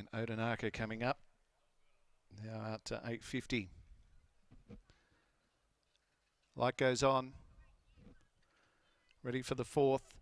And Odinaka coming up. Now out to 850. Light goes on. Ready for the fourth.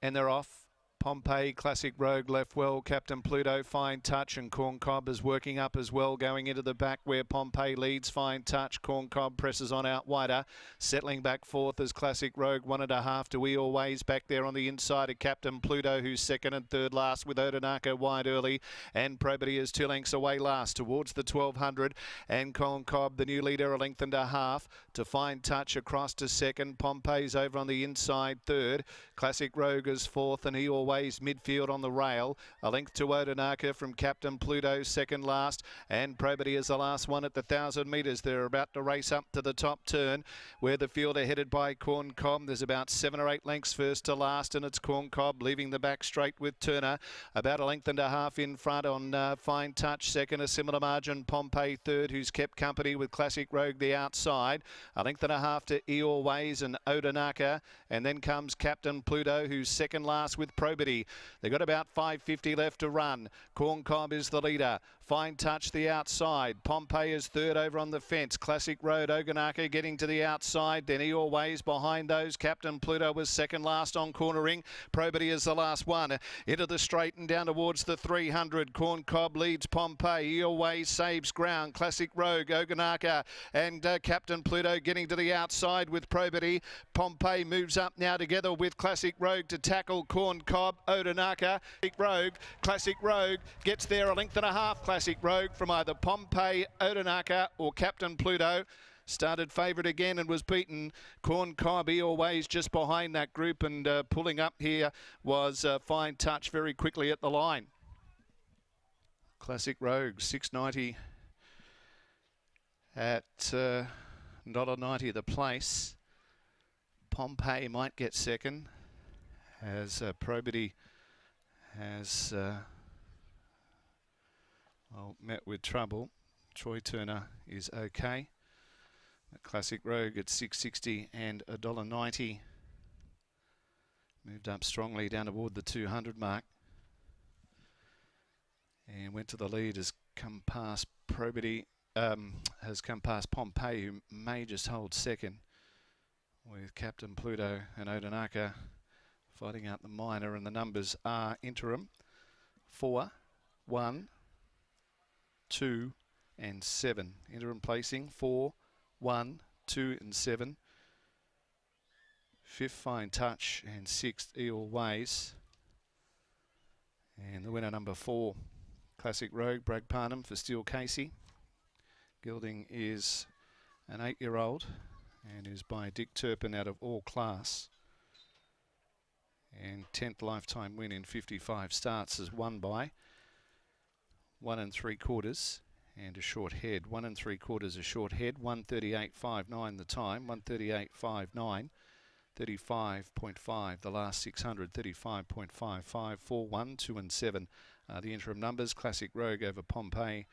And they're off. Pompeii, Classic Rogue left well. Captain Pluto, Fine Touch, and Corn Cob is working up as well, going into the back where Pompeii leads. Fine Touch, Corn Cob presses on out wider. Settling back fourth as Classic Rogue, 1.5 to We Always. Back there on the inside of Captain Pluto, who's second and third last, with Odinaka wide early. And Probity is 2 lengths away last towards the 1200. And Corn Cob, the new leader, 1.5 lengths to Fine Touch across to second. Pompeii's over on the inside third. Classic Rogue is fourth, and He Always midfield on the rail. 1 length to Odinaka from Captain Pluto, second last, and Probity is the last one at the 1,000 metres. They're about to race up to the top turn where the field are headed by Corn Cob. There's about 7 or 8 lengths first to last, and it's Corn Cob leaving the back straight with Turner. About 1.5 lengths in front on Fine Touch second, a similar margin. Pompeii third, who's kept company with Classic Rogue the outside. 1.5 lengths to E Always and Odinaka, and then comes Captain Pluto, who's second last with Probity. They've got about 550 left to run. Corn Cob is the leader. Fine Touch the outside. Pompeii is third over on the fence. Classic Road, Odinaka getting to the outside. Then He Always behind those. Captain Pluto was second last on cornering. Probity is the last one. Into the straight and down towards the 300. Corn Cob leads Pompeii. He Always saves ground. Classic Rogue, Odinaka and Captain Pluto getting to the outside with Probity. Pompeii moves up now together with Classic Rogue to tackle Corn Cob. Odinaka, Classic Rogue gets there 1.5 lengths. Classic Rogue from either Pompeii, Odinaka or Captain Pluto. Started favourite again and was beaten. Corn Cob, He Always just behind that group, and pulling up here was Fine Touch very quickly at the line. Classic Rogue, 6.90 at $1.90 the place. Pompeii might get second, as Probity has met with trouble. Troy Turner is okay. Classic Rogue at 6.60 and $1.90. Moved up strongly down toward the 200 mark. And went to the lead, has come past Probity, has come past Pompeii, who may just hold second, with Captain Pluto and Odinaka fighting out the minor, and the numbers are interim 4, 1, 2 and 7. Interim placing 4, 1, 2 and 7. 5th Fine Touch and 6th E Always. And the winner number 4, Classic Rogue, Bragg Parnham for Steel Casey. Gelding is an 8-year-old and is by Dick Turpin out of All Class. And 10th lifetime win in 55 starts is won by 1 3/4 and a short head. 1 3/4 a short head. 1:38.59 the time. 1:38.59. 35.5 the last 600. 35.55. 4, 1, 2 and 7 are the interim numbers. Classic Rogue over Pompeii.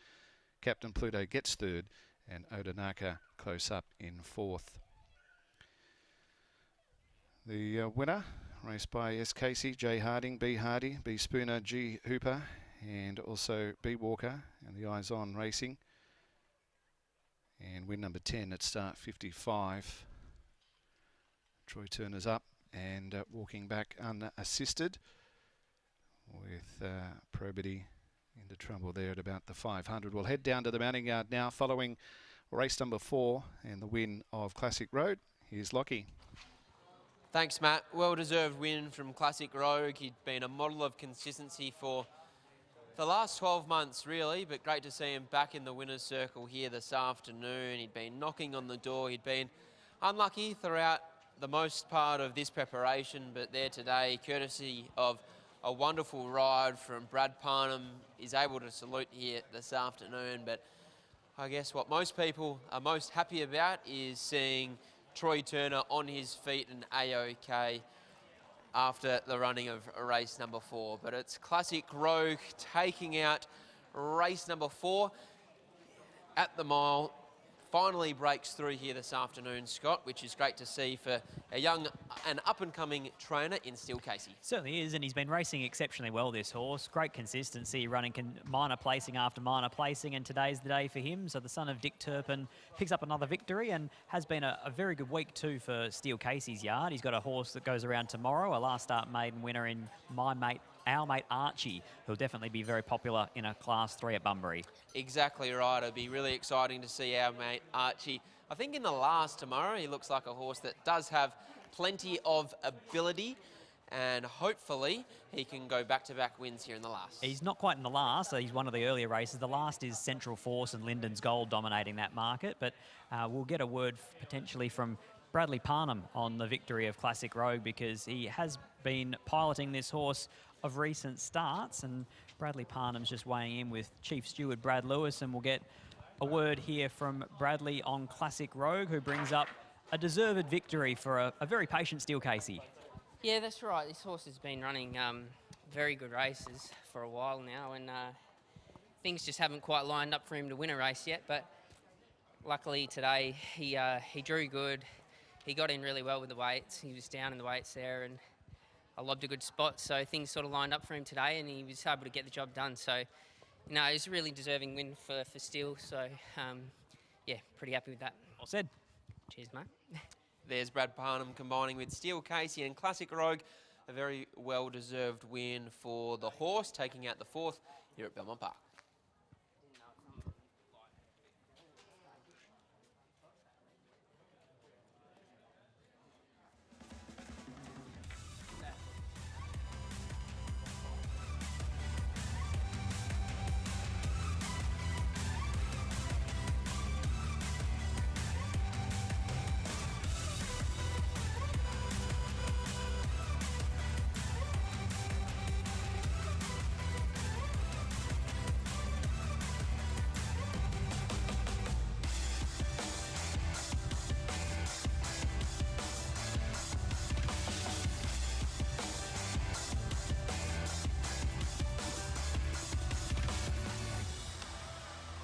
Captain Pluto gets third, and Odinaka close up in fourth. The winner, raced by S. Casey, J. Harding, B. Hardy, B. Spooner, G. Hooper, and also B. Walker, and the Eyes On Racing. And win number 10 at start 55. Troy Turner's up and walking back unassisted, with Probity into trouble there at about the 500. We'll head down to the mounting yard now, following race number 4 and the win of Classic Road. Here's Lockie. Thanks, Matt. Well-deserved win from Classic Rogue. He'd been a model of consistency for the last 12 months, really, but great to see him back in the winner's circle here this afternoon. He'd been knocking on the door. He'd been unlucky throughout the most part of this preparation, but there today, courtesy of a wonderful ride from Brad Parnham, is able to salute here this afternoon. But I guess what most people are most happy about is seeing Troy Turner on his feet and A-OK after the running of race number 4. But it's Classic Rogue taking out race number 4 at the mile. finally breaks through here this afternoon, Scott, which is great to see for a young and up-and-coming trainer in Steel Casey. Certainly is, and he's been racing exceptionally well, this horse. Great consistency, running minor placing after minor placing, and today's the day for him. So the son of Dick Turpin picks up another victory and has been a very good week too for Steel Casey's yard. He's got a horse that goes around tomorrow, a last start maiden winner in our mate Archie, who'll definitely be very popular in a Class 3 at Bunbury. Exactly right. It'll be really exciting to see our mate Archie. I think in the last tomorrow, he looks like a horse that does have plenty of ability, and hopefully he can go back-to-back wins here in the last. He's not quite in the last, so he's one of the earlier races. The last is Central Force and Lyndon's Gold dominating that market, but we'll get a word potentially from Bradley Parnham on the victory of Classic Rogue, because he has been piloting this horse of recent starts, and Bradley Parnham's just weighing in with Chief Steward Brad Lewis, and we'll get a word here from Bradley on Classic Rogue, who brings up a deserved victory for a very patient Steel Casey. Yeah, that's right. This horse has been running very good races for a while now, and things just haven't quite lined up for him to win a race yet, but luckily today he drew good. He got in really well with the weights. He was down in the weights there, and I lobbed a good spot, so things sort of lined up for him today, and he was able to get the job done. So, you know, it was a really deserving win for Steel. So, yeah, pretty happy with that. Well said. Cheers, mate. There's Brad Parnham combining with Steel Casey and Classic Rogue. A very well-deserved win for the horse, taking out the 4th here at Belmont Park.